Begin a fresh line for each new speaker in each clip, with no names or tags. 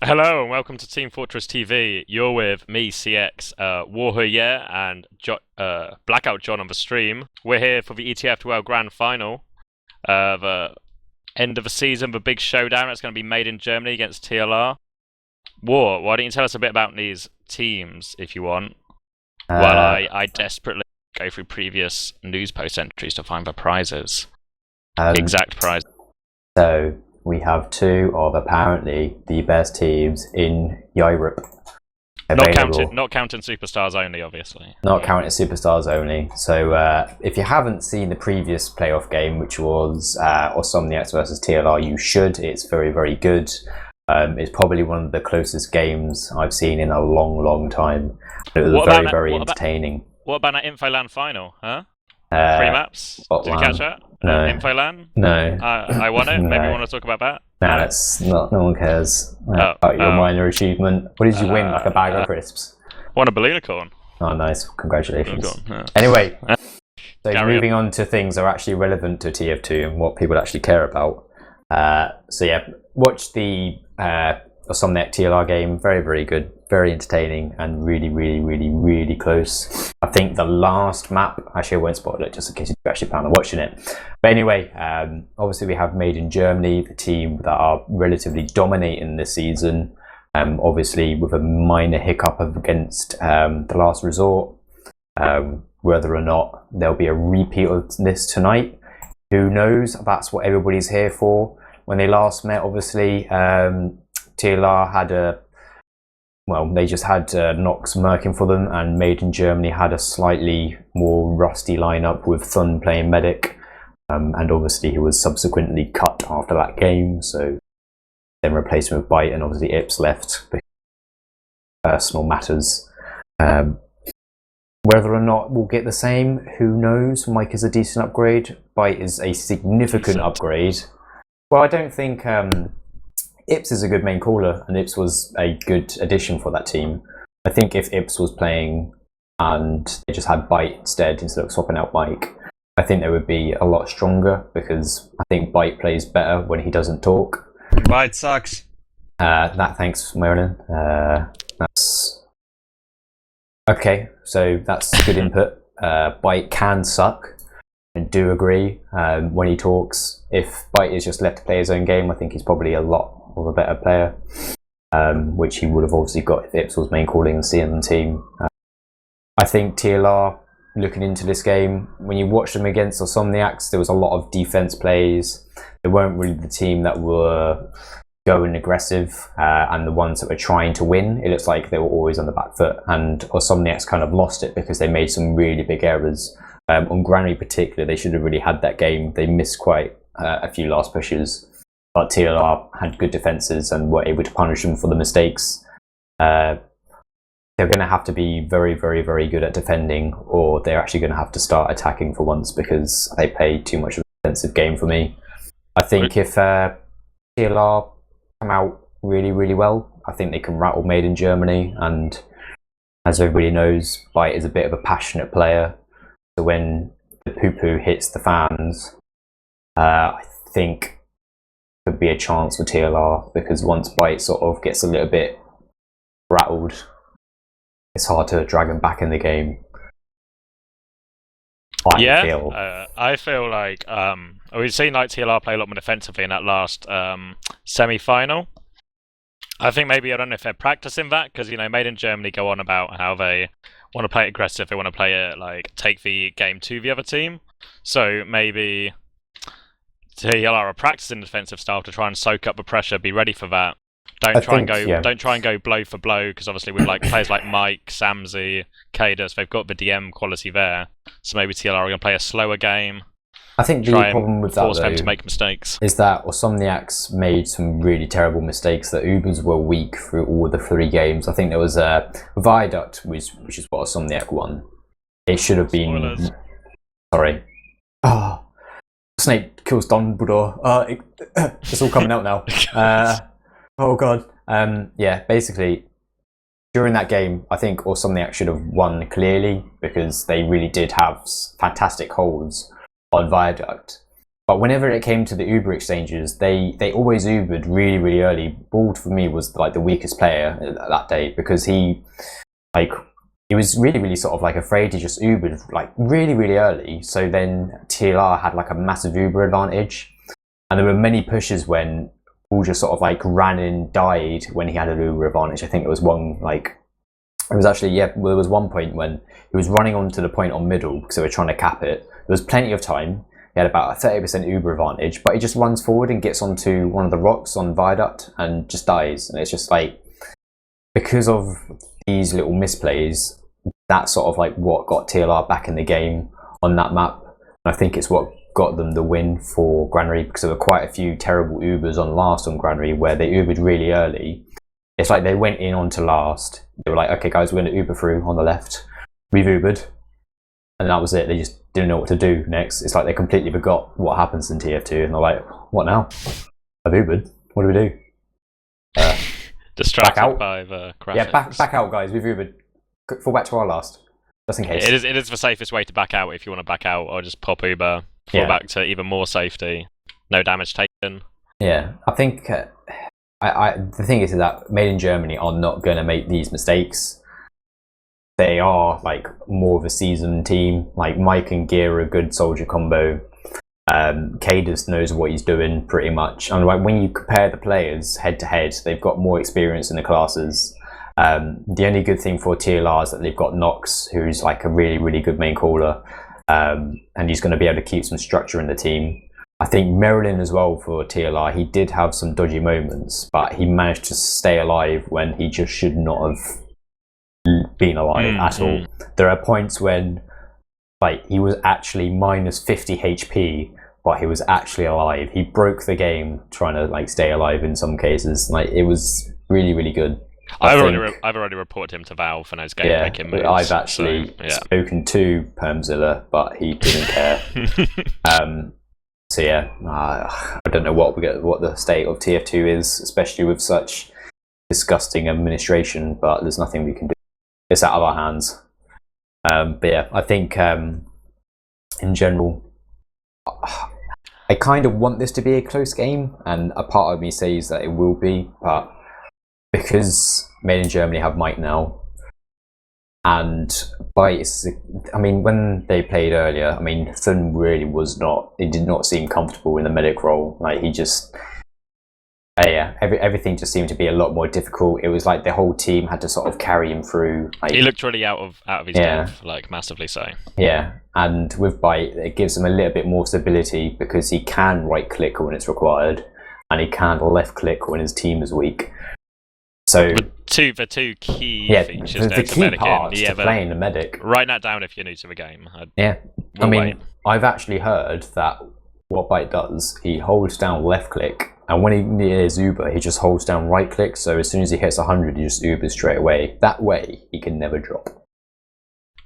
Hello and welcome to Team Fortress TV. You're with me, CX, WARHURYEAH, and Blackout Jon on the stream. We're here for the ETF2L Grand Final, the end of the season, the big showdown. It's going to be made in Germany against TLR. War, why don't you tell us a bit about these teams, if you want, while I desperately go through previous news post entries to find the prizes, exact prizes.
So we have two of apparently the best teams in Europe.
Not counting superstars only, obviously.
Not counting superstars only. So if you haven't seen the previous playoff game, which was Insomniacs versus TLR, you should. It's very, very good. It's probably one of the closest games I've seen in a long, long time. It was very entertaining.
What about that Infoland final, huh? 3 maps? Did you catch that?
No.
Infoland?
No.
I won it?
No.
Maybe you want to talk about that?
No, that's not. No one cares about your minor achievement. What did you win? Like a bag of crisps?
Won a Ballunicorn.
Oh, nice. Congratulations.
Yeah.
Anyway, so moving on to things that are actually relevant to TF2 and what people actually care about. So yeah, watch the Insomniac TLR game. Very, very good. Very entertaining and really, really, really, really close. I think the last map, actually I won't spoil it just in case you actually plan on watching it. But anyway, obviously we have Made in Germany, the team that are relatively dominating this season. Obviously with a minor hiccup against the Last Resort. Whether or not there'll be a repeat of this tonight, who knows? That's what everybody's here for. When they last met, obviously, TLR had they just had Nox murking for them, and Made in Germany had a slightly more rusty lineup with Thun playing medic, and obviously he was subsequently cut after that game, so then replaced him with Byte, and obviously Ips left because of personal matters. Whether or not we'll get the same, who knows? Mike is a decent upgrade. Byte is a significant upgrade. Well, I don't think Ips is a good main caller, and Ips was a good addition for that team. I think if Ips was playing and they just had Byte instead of swapping out Mike, I think they would be a lot stronger, because I think Byte plays better when he doesn't talk.
Byte sucks.
Thanks, Marilyn. That's okay. So that's good input. Byte can suck. I do agree when he talks. If Byte is just left to play his own game, I think he's probably a lot of a better player, which he would have obviously got if Ips was main calling and CM team. I think TLR, looking into this game, when you watch them against Insomniacs, there was a lot of defense plays. They weren't really the team that were going aggressive, and the ones that were trying to win, it looks like they were always on the back foot, and Insomniacs kind of lost it because they made some really big errors. On Granary particularly, they should have really had that game. They missed quite a few last pushes, but TLR had good defenses and were able to punish them for the mistakes. They're going to have to be very, very, very good at defending, or they're actually going to have to start attacking for once, because they play too much of a defensive game for me. I think if TLR come out really, really well, I think they can rattle Made in Germany, and as everybody knows, Byte is a bit of a passionate player. So when the poo-poo hits the fans, I think could be a chance for TLR, because once Byte sort of gets a little bit rattled, it's hard to drag him back in the game.
I feel like we've seen like TLR play a lot more defensively in that last semi-final. I think maybe, I don't know if they're practicing that, because Made in Germany go on about how they want to play aggressive, they want to play it like take the game to the other team. So maybe TLR are practicing defensive style to try and soak up the pressure, be ready for that. Don't try and go blow for blow, because obviously with like players like Mike, Samzy, Cadus, they've got the DM quality there. So maybe TLR are going to play a slower game.
I think the problem with that,
force them to make mistakes,
is that Insomniacs made some really terrible mistakes. The Ubers were weak through all the 3 games. I think there was a Viaduct, which is what Insomniac won. It should have been.
Spoilers.
Sorry. Oh, Snake kills Don Budor. It's all coming out now. Oh god. Yeah, basically, during that game, I think Insomniac should have won clearly, because they really did have fantastic holds on Viaduct. But whenever it came to the Uber exchanges, they always Ubered really, really early. Bald for me was like the weakest player that day because he was really, really sort of like afraid to just Ubered like really, really early. So then TLR had like a massive Uber advantage. And there were many pushes when Bald just sort of like ran in, died when he had an Uber advantage. I think it was one it was actually, there was one point when he was running onto the point on middle because they were trying to cap it. There was plenty of time. He had about a 30% Uber advantage, but he just runs forward and gets onto one of the rocks on Viaduct and just dies. And it's just like, because of these little misplays, that's sort of like what got TLR back in the game on that map. And I think it's what got them the win for Granary, because there were quite a few terrible Ubers on last on Granary where they Ubered really early. It's like they went in onto last. They were like, okay guys, we're going to Uber through on the left. We've Ubered. And that was it. They just didn't know what to do next. It's like they completely forgot what happens in TF2 and they're like, what now? I've Ubered. What do we do?
Distracted
back out.
by the graphics.
Yeah, back out guys. We've Ubered. Fall back to our last. Just in case.
It is the safest way to back out if you want to back out, or just pop Uber, fall back to even more safety. No damage taken.
Yeah, I think the thing is that Made in Germany are not going to make these mistakes. They are like more of a seasoned team. Like Mike and Gear are a good soldier combo. Cadus knows what he's doing pretty much. And like when you compare the players head to head, they've got more experience in the classes. The only good thing for TLR is that they've got Nox, who's like a really, really good main caller. And he's going to be able to keep some structure in the team. I think Marilyn as well for TLR, he did have some dodgy moments, but he managed to stay alive when he just should not have been alive at all. There are points when like he was actually minus 50 HP, but he was actually alive. He broke the game trying to like stay alive in some cases. Like it was really, really good.
I've already reported him to Valve for those game breaking moves.
I've actually spoken to Permzilla, but he didn't care. So yeah, I don't know what the state of TF2 is, especially with such disgusting administration. But there's nothing we can do. It's out of our hands. But yeah, I think in general, I kind of want this to be a close game, and a part of me says that it will be, but because Made in Germany have Mike now, and I mean, when they played earlier, I mean, Thun really was not. He did not seem comfortable in the medic role. Like he just. Everything just seemed to be a lot more difficult. It was like the whole team had to sort of carry him through. Like,
he looked really out of his depth, like massively so.
Yeah, and with Bite, it gives him a little bit more stability because he can right click when it's required, and he can left click when his team is weak. So
the two key features.
The key parts to playing the medic.
Write that down if you're new to the game.
I mean, I've actually heard that what Bite does, he holds down left click. And when he nears Uber, he just holds down right click. So as soon as he hits 100, he just Ubers straight away. That way, he can never drop.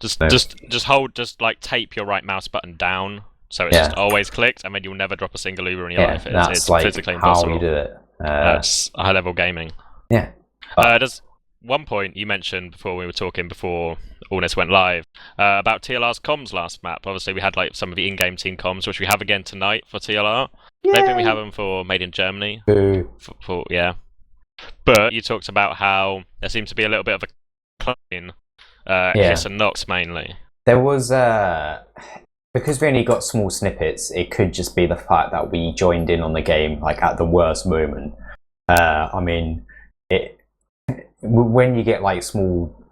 Just like tape your right mouse button down, so it's just always clicked, and then you'll never drop a single Uber in your life. It's
like
physically impossible.
How you do it.
That's high level gaming.
Yeah.
There's one point you mentioned before all this went live about TLR's comms last map. Obviously, we had like some of the in-game team comms, which we have again tonight for TLR. I don't think we have them for Made in Germany. But you talked about how there seemed to be a little bit of a clone, Hiss and Nox mainly.
There was because we only got small snippets. It could just be the fact that we joined in on the game like at the worst moment. I mean, when you get like small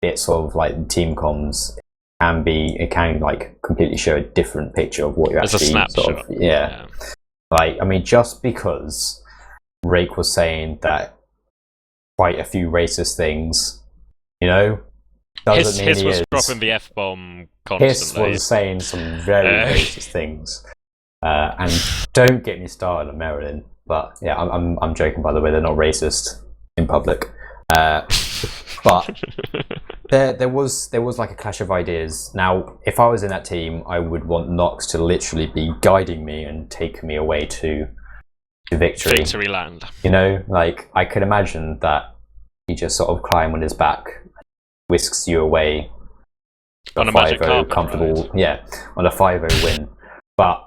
bits of like team comms, it can like completely show a different picture of what you're actually
a snapshot.
Like I mean, just because Rake was saying that quite a few racist things, you know, doesn't mean
Hiss was dropping the F-bomb constantly.
Hiss was saying some very racist things, and don't get me started on Marilyn. But yeah, I'm joking, by the way. They're not racist in public. But there was like a clash of ideas. Now, if I was in that team, I would want Nox to literally be guiding me and take me away to victory.
Victory land.
You know, like I could imagine that he just sort of climb on his back, whisks you away.
On a magic carpet,
comfortable,
right?
on a 5-0 win. But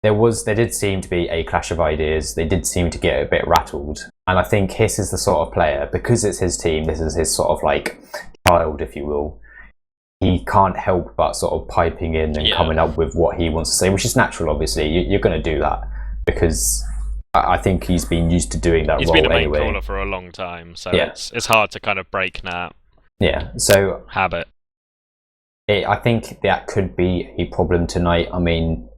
there did seem to be a clash of ideas. They did seem to get a bit rattled, and I think Hiss is the sort of player, because it's his team. This is his sort of like child, if you will. He can't help but sort of piping in and coming up with what he wants to say, which is natural. Obviously, you're going to do that because I think he's been used to doing that.
He's
role
been a main
anyway.
caller for a long time, so it's hard to kind of break that.
Yeah, so
habit.
I think that could be a problem tonight. I mean,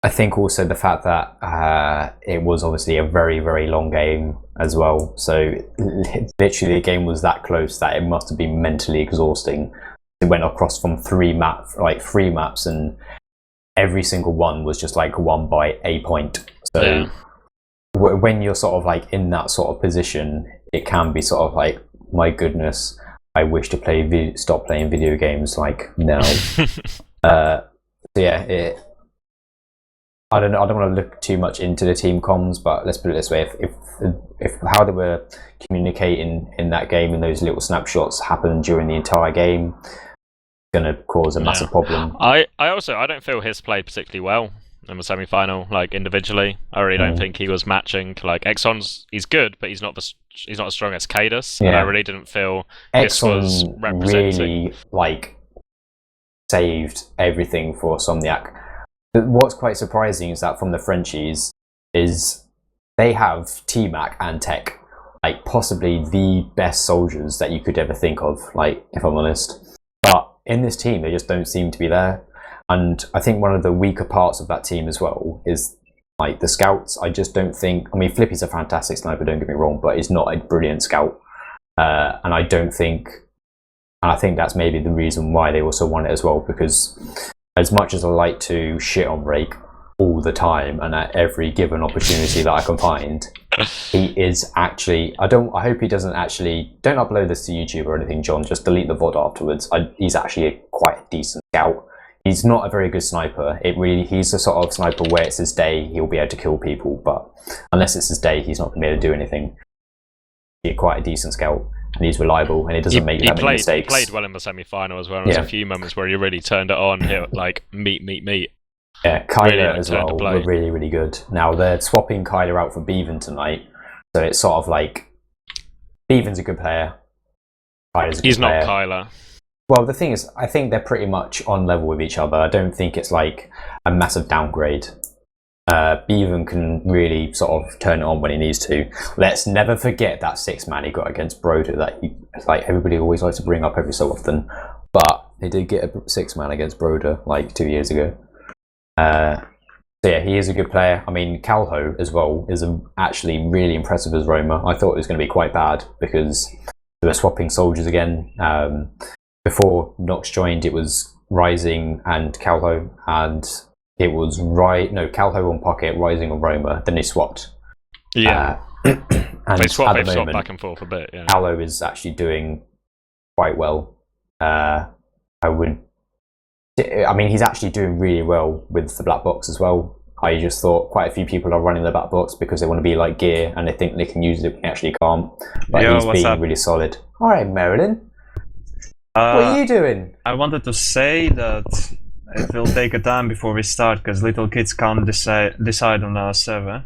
I think also the fact that it was obviously a very, very long game as well. So literally the game was that close that it must have been mentally exhausting. It went across from three maps, and every single one was just like won by a point. So when you're sort of like in that sort of position, it can be sort of like, my goodness, I wish to stop playing video games like now. I don't know. I don't want to look too much into the team comms, but let's put it this way: if how they were communicating in that game and those little snapshots happened during the entire game, it's going to cause a massive problem.
I don't feel Hiss played particularly well in the semi-final. Like individually, I really don't think he was matching. Like Exxon's, he's good, but he's not as strong as Cadus. And I really didn't feel Hiss was representing.
Really saved everything for Somniac. What's quite surprising is that from the Frenchies is they have T-Mac and Tech, like possibly the best soldiers that you could ever think of, like, if I'm honest. But in this team, they just don't seem to be there. And I think one of the weaker parts of that team as well is like the scouts. I just don't think, I mean, Flippy's a fantastic sniper, don't get me wrong, but he's not a brilliant scout. And I think that's maybe the reason why they also won it as well, because as much as I like to shit on Rake all the time and at every given opportunity that I can find, he is actually, I hope he doesn't actually, don't upload this to YouTube or anything, John, just delete the VOD afterwards. He's actually quite a decent scout. He's not a very good sniper. He's the sort of sniper where it's his day, he'll be able to kill people, but unless it's his day, he's not going to be able to do anything. He's quite a decent scout. And he's reliable, and he doesn't make that many mistakes.
He played well in the semi-final as well. There's a few moments where he really turned it on. Like meat.
Yeah, Kyler really as well were really, really good. Now they're swapping Kyler out for Bevan tonight, so it's sort of like Bevan's a good player. Kyler's a good player.
He's not Kyler.
Well, the thing is, I think they're pretty much on level with each other. I don't think it's like a massive downgrade. Bevan can really sort of turn it on when he needs to. Let's never forget that 6-man he got against Broder that like everybody always likes to bring up every so often, but he did get a 6-man against Broder like 2 years ago. So yeah, he is a good player. I mean, Calho as well is actually really impressive as Roma. I thought it was going to be quite bad because they were swapping soldiers again. Before Nox joined, it was Rising and Calho, and it was Calho on Pocket, Rising on Roma. Then they swapped.
Yeah,
and
they've swapped back and forth a bit. Yeah,
Calho is actually doing quite well. He's actually doing really well with the black box as well. I just thought quite a few people are running the black box because they want to be like Gear and they think they can use it, they actually can't. But he's being really solid. All right, Marilyn. What are you doing?
I wanted to say that it will take a time before we start because little kids can't decide on our server.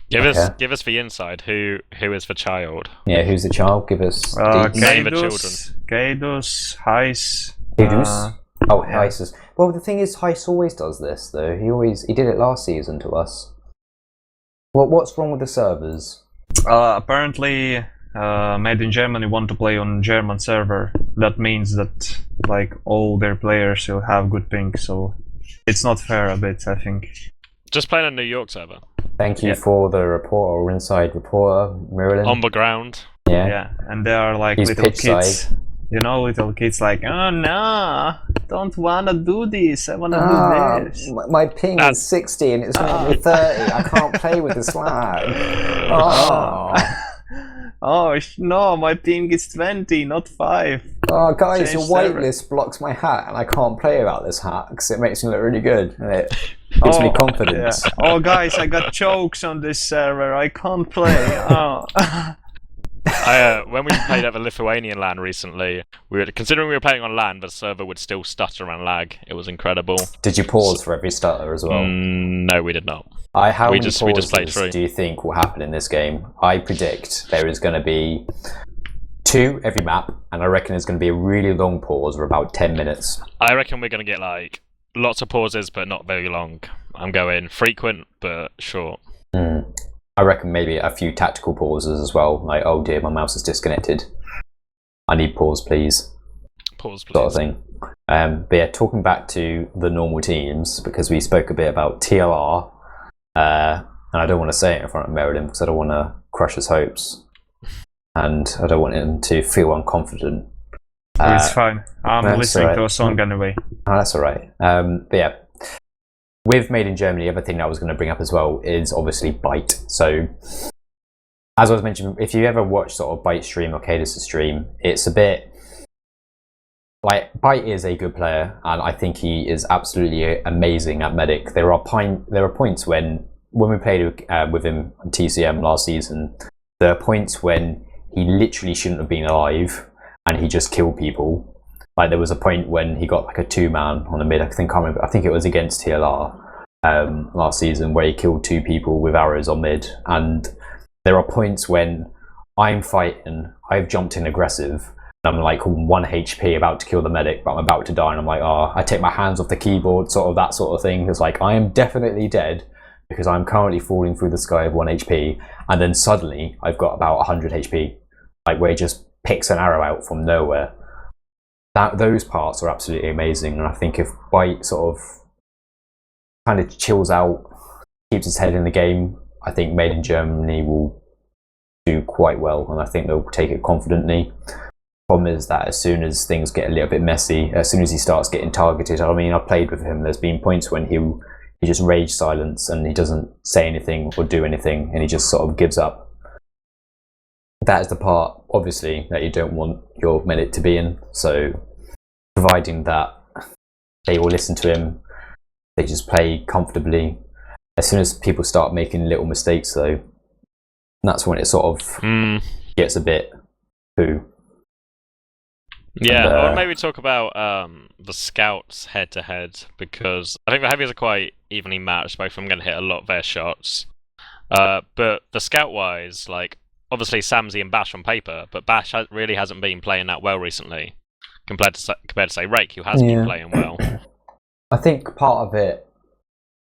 Give us the inside. Who is the child?
Yeah, who's the child? Give us
name the children.
Cadus, Heis.
Cadus. Heis is. Well, the thing is, Heis always does this though. He did it last season to us. What's wrong with the servers?
Apparently, Made in Germany want to play on German server. That means that like all their players will have good ping, so it's not fair a bit, I think.
Just playing a New York server.
Thank you for the report or inside reporter, Marilyn.
On the ground.
Yeah, and they are like little kids. Side. You know, little kids like, oh no, don't wanna do this. I wanna do this.
My ping is 60 and it's only 30. I can't play with the swag.
Oh no, my ping is 20, not 5.
Oh guys, your whitelist blocks my hat and I can't play without this hat because it makes me look really good and it gives me confidence.
Yeah. Oh guys, I got chokes on this server, I can't play.
When we played at the Lithuanian LAN recently, considering we were playing on LAN, the server would still stutter and lag. It was incredible.
Did you pause for every stutter as well?
No, we did not.
How
we
many
just
pauses
played through.
do you think will happen in this game? I predict there is going to be 2 every map, and I reckon there's going to be a really long pause of about 10 minutes.
I reckon we're going to get like lots of pauses, but not very long. I'm going frequent, but short.
I reckon maybe a few tactical pauses as well, like, oh dear, my mouse is disconnected. I need pause, please.
Pause, please.
Sort of thing. But yeah, talking back to the normal teams, because we spoke a bit about TLR, and I don't want to say it in front of Meriden because I don't want to crush his hopes, and I don't want him to feel unconfident.
It's fine. I'm listening to a song anyway.
Oh, that's all right. But yeah, with Made in Germany, the other thing that I was going to bring up as well is obviously Byte. So, as I was mentioning, if you ever watch sort of Byte stream or Cadus stream, it's a bit like Byte is a good player, and I think he is absolutely amazing at medic. There are points when we played with him on TCM last season, there are points when he literally shouldn't have been alive, and he just killed people. Like there was a point when he got like a 2-man on the mid. I think it was against TLR last season where he killed 2 people with arrows on mid. And there are points when I'm fighting, I've jumped in aggressive, and I'm like 1 HP about to kill the medic, but I'm about to die, and I'm like, I take my hands off the keyboard, sort of that sort of thing. It's like I am definitely dead because I'm currently falling through the sky of 1 HP, and then suddenly I've got about 100 HP, like where he just picks an arrow out from nowhere. Those parts are absolutely amazing, and I think if Byte sort of kind of chills out, keeps his head in the game, I think Made in Germany will do quite well, and I think they'll take it confidently. Problem is that as soon as things get a little bit messy, as soon as he starts getting targeted, I mean, I've played with him, there's been points when he just rage silence and he doesn't say anything or do anything, and he just sort of gives up. That is the part, obviously, that you don't want your medic to be in. So, providing that they will listen to him, they just play comfortably. As soon as people start making little mistakes, though, that's when it sort of gets a bit poo.
Yeah, I would maybe talk about the scouts head-to-head, because I think the heavies are quite evenly matched. Both of them going to hit a lot of their shots. But the scout-wise, like, obviously Samsy and Bash on paper, but Bash really hasn't been playing that well recently, compared to say Rake, who has been playing well.
I think part of it,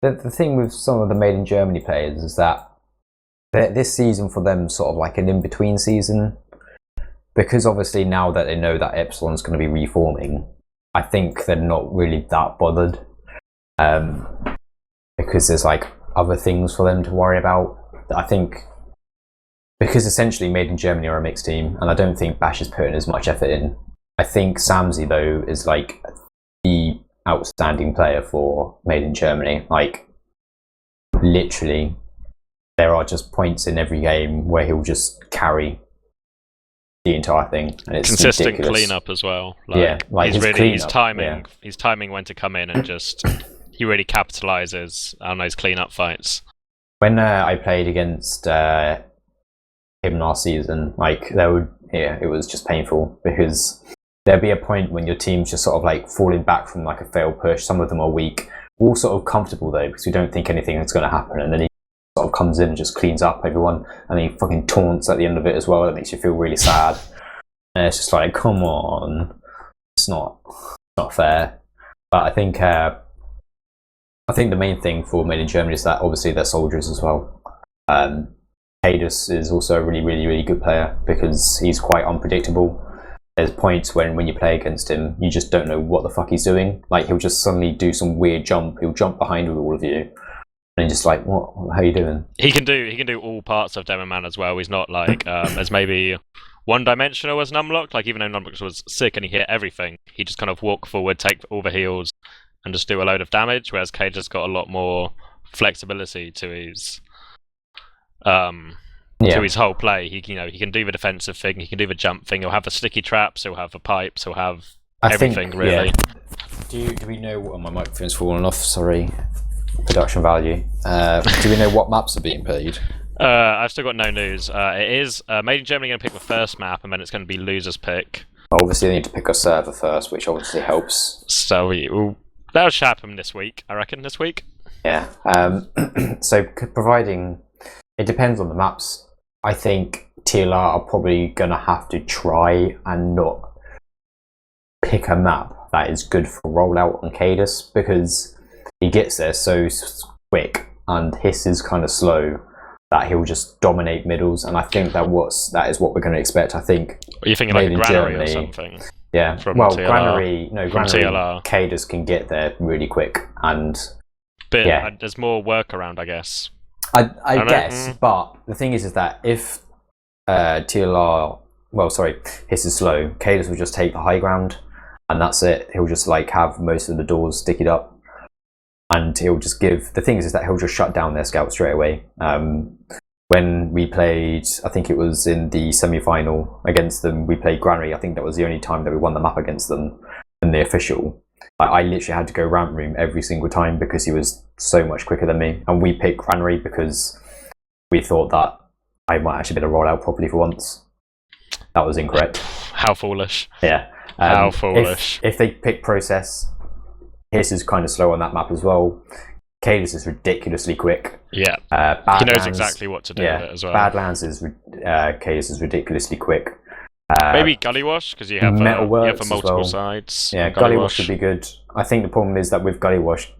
the thing with some of the Made in Germany players is that this season for them sort of like an in-between season, because obviously now that they know that Epsilon's going to be reforming, I think they're not really that bothered, because there's like other things for them to worry about. I think because essentially Made in Germany are a mixed team, and I don't think Bash is putting as much effort in. I think Samsy, though, is like the outstanding player for Made in Germany. Like, literally, there are just points in every game where he'll just carry the entire thing, and it's
consistent
ridiculous.
Cleanup as well. Like,
yeah, like
he's timing when to come in, and just he really capitalizes on those cleanup fights.
When I played against him last season, like it was just painful, because there'd be a point when your team's just sort of like falling back from like a failed push. Some of them are weak, all sort of comfortable though, because we don't think anything is going to happen, and then he sort of comes in and just cleans up everyone, and then he fucking taunts at the end of it as well. That makes you feel really sad, and it's just like, come on, it's not fair. But I think the main thing for Made in Germany is that obviously they're soldiers as well. Cadus is also a really, really, really good player because he's quite unpredictable. There's points when you play against him, you just don't know what the fuck he's doing. Like, he'll just suddenly do some weird jump. He'll jump behind all of you, and you're just like, what? How are you doing?
He can do all parts of Demon Man as well. He's not like as maybe one-dimensional as Numlock. Like, even though Numlock was sick and he hit everything, he just kind of walk forward, take all the heals, and just do a load of damage. Whereas Cage has got a lot more flexibility to his to his whole play. He can do the defensive thing, he can do the jump thing, he'll have the sticky traps, he'll have the pipes, he'll have everything, really.
Yeah. Do we know what my microphone's fallen off? Sorry, production value. Do we know what maps are being played?
I've still got no news. It is Made in Germany going to pick the first map, and then it's going to be loser's pick.
Obviously, they need to pick a server first, which obviously helps.
So that'll happen this week, I reckon. This week.
Yeah. So providing it depends on the maps. I think TLR are probably going to have to try and not pick a map that is good for rollout on Cadus, because he gets there so quick and Hiss is kind of slow that he'll just dominate middles, and I think that is what we're going to expect. I think.
Are you thinking like a Granary or something?
Yeah.
From
well,
TLR.
Granary, Cadus can get there really quick, and
but
yeah.
There's more workaround, I guess.
I guess, but the thing is that if TLR, Hiss is slow, Cadus will just take the high ground, and that's it. He'll just like have most of the doors stickied up. And he'll just give. The thing is that he'll just shut down their scouts straight away. When we played, I think it was in the semi-final against them, we played Granary. I think that was the only time that we won the map against them in the official. I literally had to go ramp room every single time because he was so much quicker than me. And we picked Granary because we thought that I might actually be able to roll out properly for once. That was incorrect.
How foolish.
Yeah.
How foolish.
If they pick Process, Hiss is kind of slow on that map as well. Cadus is ridiculously quick.
Yeah. He knows exactly what to do with it as well.
Badlands is Cadus is ridiculously quick.
Maybe Gullywash, because you have multiple sides.
Yeah, Gullywash would be good. I think the problem is that with Gullywash,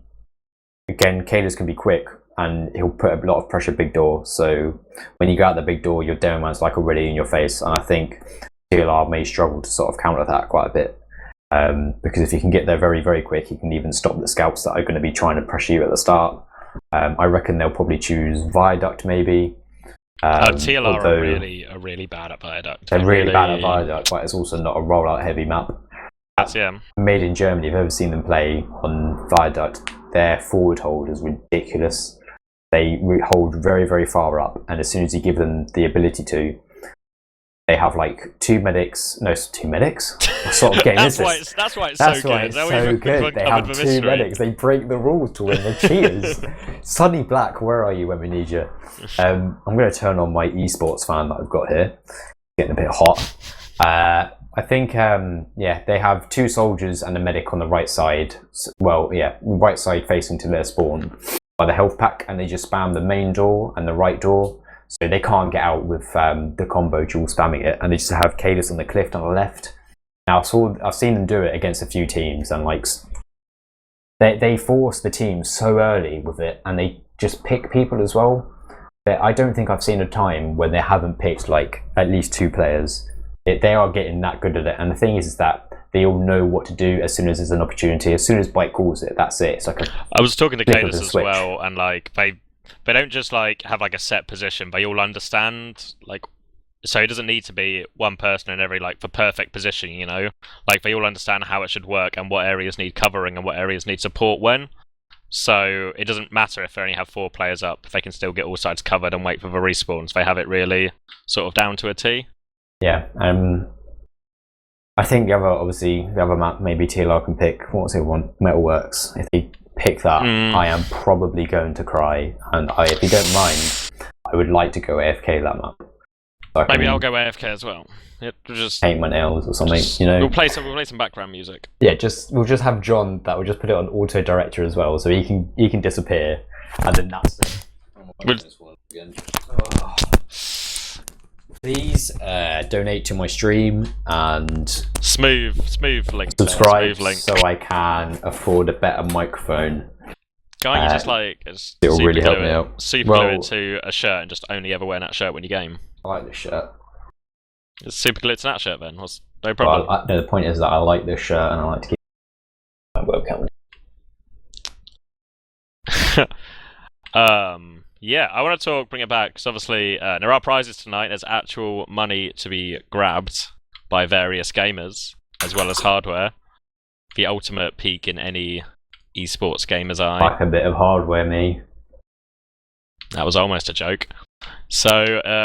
again, Cadus can be quick and he'll put a lot of pressure big door. So when you go out the big door, your demo man's like already in your face, and I think TLR may struggle to sort of counter that quite a bit. Because if you can get there very, very quick, you can even stop the scouts that are going to be trying to pressure you at the start. I reckon they'll probably choose Viaduct, maybe.
TLR are really bad at Viaduct.
They're really bad at Viaduct, but it's also not a rollout heavy map. Made in Germany, if you've ever seen them play on Viaduct, their forward hold is ridiculous. They hold very, very far up, and as soon as you give them the ability to, they have like two medics. What sort of game is this?
That's why it's so good.
They have two medics. They break the rules to win. They're cheaters. Sunny Black, where are you when we need you? I'm going to turn on my esports fan that I've got here. Getting a bit hot. I think, they have two soldiers and a medic on the right side. Right side facing to their spawn by the health pack, and they just spam the main door and the right door. So they can't get out with the combo dual spamming it, and they just have Cadus on the cliff on the left. Now I've seen them do it against a few teams, and like they force the team so early with it, and they just pick people as well. But I don't think I've seen a time when they haven't picked like at least two players. They are getting that good at it, and the thing is that they all know what to do as soon as there's an opportunity. As soon as Bite calls it, that's it. It's like
I was talking to Cadus as well, and like they don't just like have like a set position. They all understand, like, so it doesn't need to be one person in every like for perfect position, you know. Like they all understand how it should work and what areas need covering and what areas need support when. So it doesn't matter if they only have 4 players up; they can still get all sides covered and wait for the respawns. They have it really sort of down to a T. Yeah.
I think the other map maybe TLR can pick. What's the other one? Metalworks. If they pick that, I am probably going to cry. And if you don't mind, I would like to go AFK that map. So
maybe I'll go AFK as well. Just
paint my nails or something. You know,
we'll play some background music.
Yeah, we'll just have John. That we'll just put it on auto director as well, so he can disappear, and then that's it. Please donate to my stream and
smooth link.
Subscribe so I can afford a better microphone.
Can't you just
it'll really help me out.
Super glue it to a shirt and just only ever wear that shirt when you game?
I like this shirt.
Just super glue it to that shirt then. No problem.
Well, the point is that I like this shirt and I like to keep my webcam.
Yeah, I want to bring it back, because obviously there are prizes tonight. There's actual money to be grabbed by various gamers, as well as hardware. The ultimate peak in any esports gamer's eye.
Like a bit of hardware, me.
That was almost a joke. So,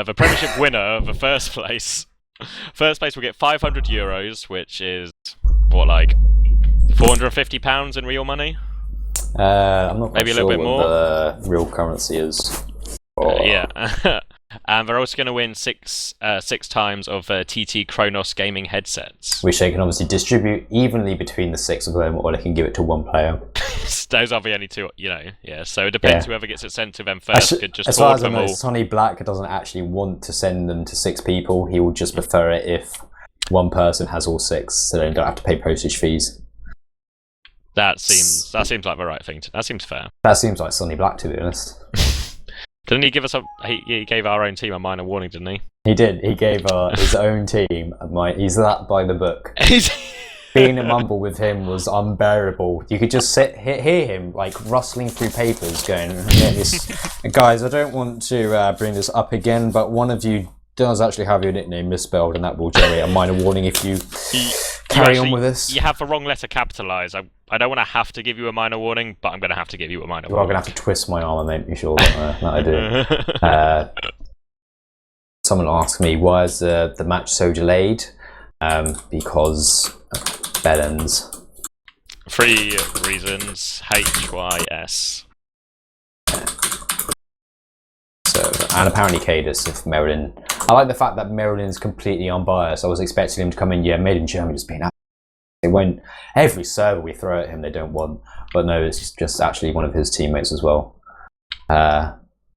the Premiership winner of the first place will get €500, which is, like £450 in real money?
I'm not
maybe
sure
a little bit more.
The real currency is.
Yeah. And they're also going to win six times of TT Kronos gaming headsets.
Which they can obviously distribute evenly between the 6 of them, or they can give it to one player.
Those are the only two, yeah. So it depends whoever gets it sent to them first. Could just
as far as I
them
know,
all.
Sonny Black doesn't actually want to send them to 6 people. He will just prefer it if one person has all 6, so they don't have to pay postage fees.
That seems like the right thing. That seems fair.
That seems like Sonny Black, to be honest.
Didn't he give us he gave our own team a minor warning, didn't he?
He did. He gave his own team. He's that by the book. Being a mumble with him was unbearable. You could just hear him like rustling through papers, going, "Guys, I don't want to bring this up again, but one of you does actually have your nickname misspelled, and that will generate a minor warning if you carry on with this.
You have the wrong letter capitalised. I don't want to have to give you a minor warning, but I'm going to have to give you a minor
warning.
I'm
going to have to twist my arm and make sure that I do. Someone asked me, why is the match so delayed? Because Bellens.
3 reasons. HYS.
So, and apparently Cadus, if Maryland. I like the fact that Maryland's completely unbiased. I was expecting him to come in, made in Germany, just being. They won't. Every server we throw at him, they don't want. But no, it's just actually one of his teammates as well,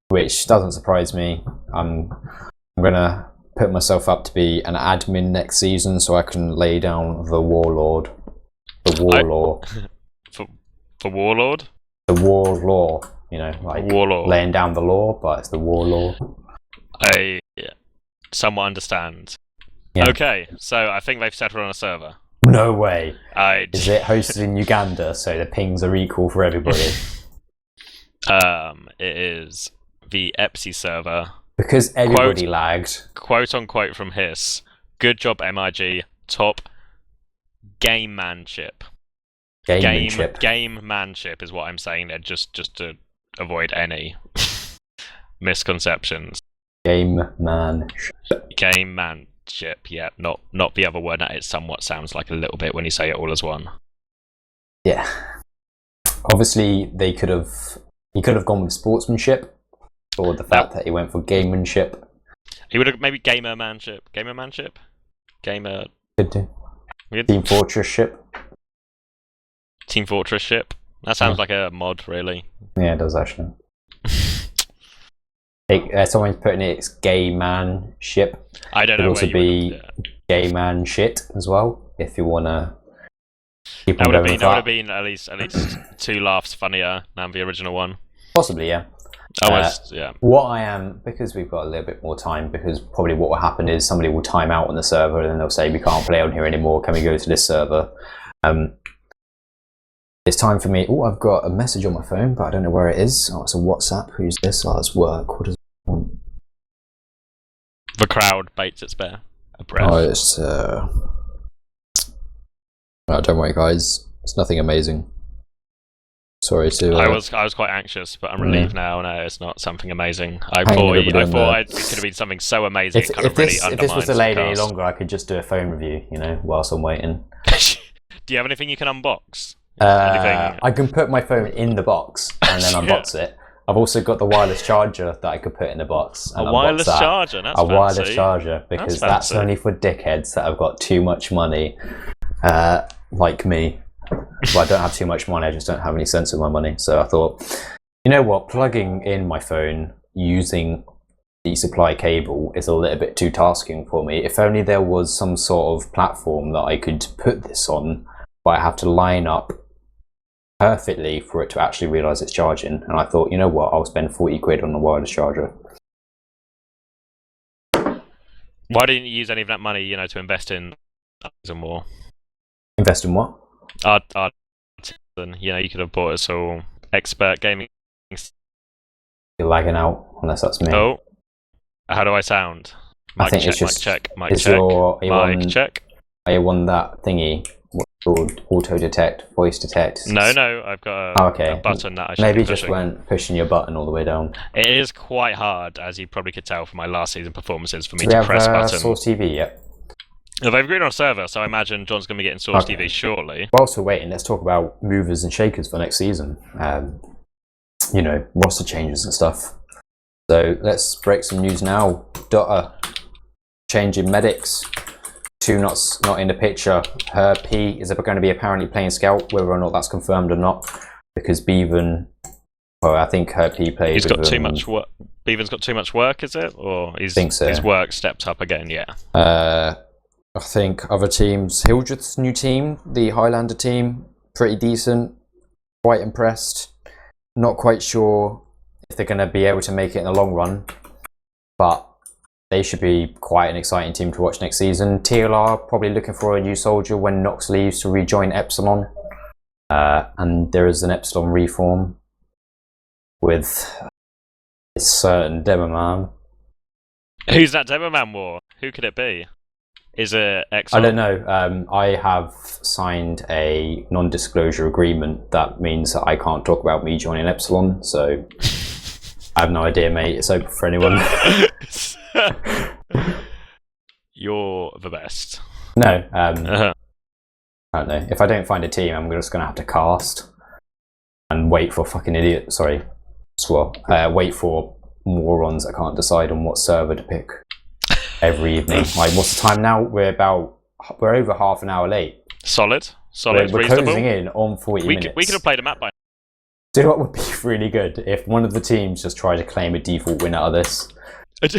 which doesn't surprise me. I'm gonna put myself up to be an admin next season, so I can lay down the warlord, the war law.
For warlord.
The war law. Like
warlord.
Laying down the law, but it's the war law.
I somewhat understand. Yeah. Okay, so I think they've settled on a server.
No way. Is it hosted in Uganda, so the pings are equal for everybody?
It is the EPSI server.
Because everybody lagged.
Quote unquote from Hiss. Good job, MIG. Top gamemanship. Gamemanship is what I'm saying there, just to avoid any misconceptions. Gamemanship, yeah, not the other word that it somewhat sounds like a little bit when you say it all as one.
Yeah. Obviously he could have gone with sportsmanship, or the fact that he went for gamemanship. He
would have maybe gamermanship.
Could do. Teamfortress-ship.
Teamfortress-ship. That sounds like a mod, really.
Yeah, it does actually. Someone's putting it's gay man ship.
I don't know.
It could also be gay man shit as well, if you wanna.
That would have been at least 2 laughs funnier than the original one.
Possibly, yeah.
Yeah.
What I am, because we've got a little bit more time, because probably what will happen is somebody will time out on the server and then they'll say we can't play on here anymore. Can we go to this server? It's time for me. Oh, I've got a message on my phone, but I don't know where it is. Oh, it's a WhatsApp. Who's this? Oh, it's work. What does it want?
The crowd baits its bear. A breath.
Oh, it's. Oh, don't worry, guys. It's nothing amazing. Sorry to.
I was quite anxious, but I'm relieved now. No, it's not something amazing. I thought it could have been something so amazing.
If this was delayed any longer, I could just do a phone review. Whilst I'm waiting.
Do you have anything you can unbox?
I can put my phone in the box and then unbox it. I've also got the wireless charger that I could put in the box. And
a wireless charger? That's fancy.
Wireless charger, because that's only for dickheads that have got too much money, like me. Well, I don't have too much money, I just don't have any sense of my money. So I thought, you know what, plugging in my phone using the supply cable is a little bit too tasking for me. If only there was some sort of platform that I could put this on, but I have to line up perfectly for it to actually realise it's charging. And I thought, you know what, I'll spend 40 quid on a wireless charger.
Why didn't you use any of that money, to invest in some more?
Invest in what?
You could have bought us all expert gaming.
You're lagging out, unless that's me.
Oh, how do I sound?
Mic check. Are you on that thingy? What's called auto detect, voice detect?
No, I've got a button that I should
maybe
be
just
pushing.
weren't pushing your button all the way down.
It is quite hard, as you probably could tell from my last season performances, for me to press buttons.
Source TV yet?
Well, they've agreed on a server, so I imagine John's going to be getting Source TV shortly.
Whilst we're waiting, let's talk about movers and shakers for next season. Roster changes and stuff. So let's break some news now. Dota changing medics. 2 not in the picture. Her P is going to be apparently playing scout, whether or not that's confirmed or not, because Bevan. Well, I think her P plays.
He's got too much work. Bevan's got too much work, is it? Or
think so.
His work stepped up again? Yeah.
I think other teams. Hildreth's new team, the Highlander team, pretty decent. Quite impressed. Not quite sure if they're going to be able to make it in the long run, but they should be quite an exciting team to watch next season. TLR probably looking for a new soldier when Nox leaves to rejoin Epsilon, and there is an Epsilon reform with a certain Demoman.
Who's that Demoman war? Who could it be? Is it Exile?
I don't know. I have signed a non-disclosure agreement that means that I can't talk about me joining Epsilon, so I have no idea, mate. It's open for anyone.
You're the best.
No, I don't know. If I don't find a team, I'm just going to have to cast and wait for fucking idiot. Sorry, swap. Wait for morons that can't decide on what server to pick every evening. Like, what's the time now? We're over half an hour late.
Solid.
We're
Reasonable.
closing in on 40 minutes.
We could have played a map by now.
Do you know what would be really good? If one of the teams just tried to claim a default win out of this. We've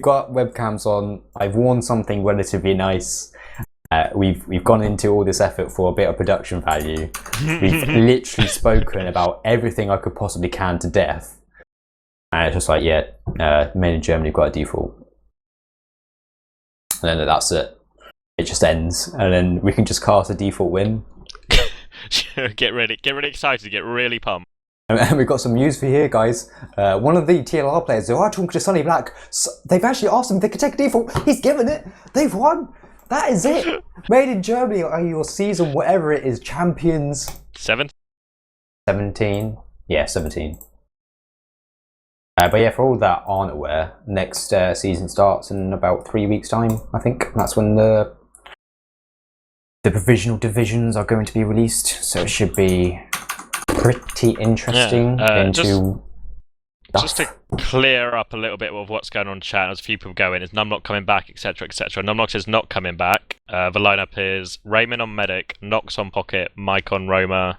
got webcams on. I've worn something relatively nice. We've gone into all this effort for a bit of production value. We've literally spoken about everything I could possibly can to death. And it's just like, yeah, men in Germany have got a default. And then that's it. It just ends. And then we can just cast a default win.
Get really excited, get really pumped.
And we've got some news for you here, guys. One of the TLR players who are talking to Sonny Black, they've actually asked him if they could take a default. He's given it. They've won. That is it. Made in Germany are your season, whatever it is, champions.
17?
Yeah, 17. But yeah, for all that aren't aware, next season starts in about 3 weeks' time, I think. That's when the provisional divisions are going to be released. So it should be pretty interesting.
Just to clear up a little bit of what's going on in chat, there's a few people going, is Numlock coming back, etc, etc. Numlock is not coming back. The lineup is Raymond on Medic, Nox on Pocket, Mike on Roma,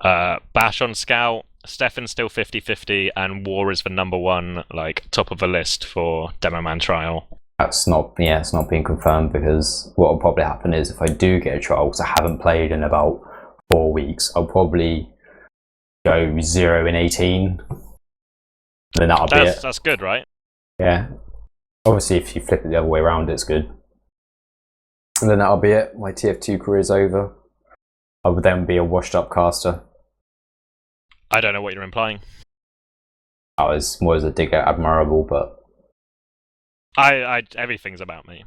Bash on Scout, Stefan's still 50-50, and War is the number one, like, top of the list for Demoman trial.
It's not being confirmed, because what will probably happen is if I do get a trial, because I haven't played in about 4 weeks, I'll probably go 0 in 18. Then that'll be it.
That's good, right?
Yeah. Obviously, if you flip it the other way around, it's good. And then that'll be it. My TF2 career is over. I would then be a washed-up caster.
I don't know what you're implying.
I was more as a digger admirable, but
I everything's about me.